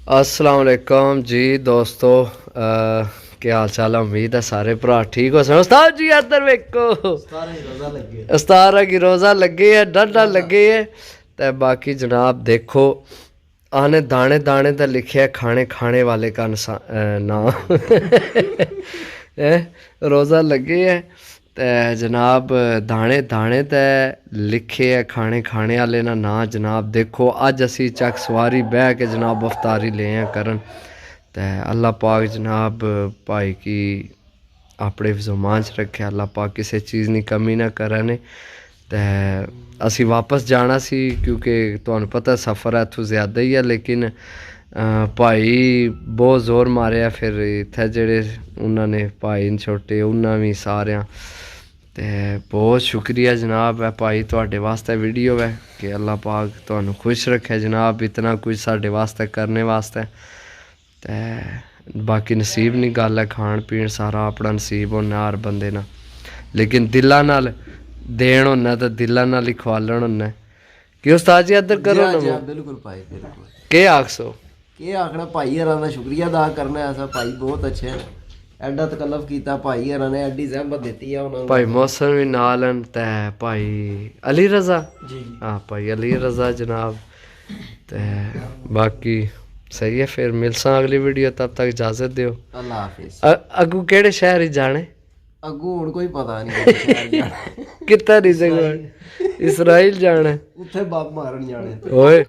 अस्सलाम वालेकुम जी दोस्तों, क्या हाल चाल है। उम्मीद है सारे भरा ठीक हो सो। उस्ताद जी इधर वेखो, उस्ताद की रोज़ा लगे है, डाडा लगे है। तो बाकी जनाब देखो आने दाने दाने तो लिखे है खाने खाने वाले का नाम रोज़ा लगे है ते जनाब दाने दाने ते लिखे है खाने खाने वाले ना ना जनाब। देखो अज असी चक सवारी बह के जनाब अफ्तारी ले हैं करन ते अल्लाह पाक जनाब भाई की अपने ज़ुबान च रखे। अल्लाह पाक किसी चीज़ की कमी ना करन। ते असी वापस जाना सी क्योंकि तुहानू पता सफ़र है इत्थों ज़्यादा ही है, लेकिन भाई बहुत जोर मारिया फिर इत्थे जेह्ड़े उन्होंने भाई न छोटे उन्होंने भी सारें ते बहुत शुक्रिया जनाब है भाई तुहाडे वास्ते वीडियो है कि अल्लाह पाक तुहानू खुश रखे जनाब इतना कुछ साडे वास्ते करने वास्ते। ते बाकी नसीब नहीं गल है, खान पीन सारा अपना नसीब होना हर बंदे ना, लेकिन दिला नाल देन होना तो दिला नाल ही खवालन होना। कि उस्ताद जी इधर करो ना। बिल्कुल भाई बिल्कुल। के आखसो के आखना भाई हरां दा शुक्रिया अदा करना है। ऐसा भाई बहुत अच्छे हैं, एडा तकल्लफ किया भाई हरां ने, एडी ज़हमत दी है उन्होंने। भाई मौसम भी नाल न ते भाई अली रज़ा जी हाँ भाई अली रज़ा जनाब। ते बाकी सही है, फिर मिलसा अगली वीडियो, तब तक इजाज़त दियो। अल्लाह हाफिज़। अगू केड़े शहर ही जाने अगू हुण कोई पता नहीं कितना नहीं सकता इसराइल जाना उत्थे बम मारन जाने। ओए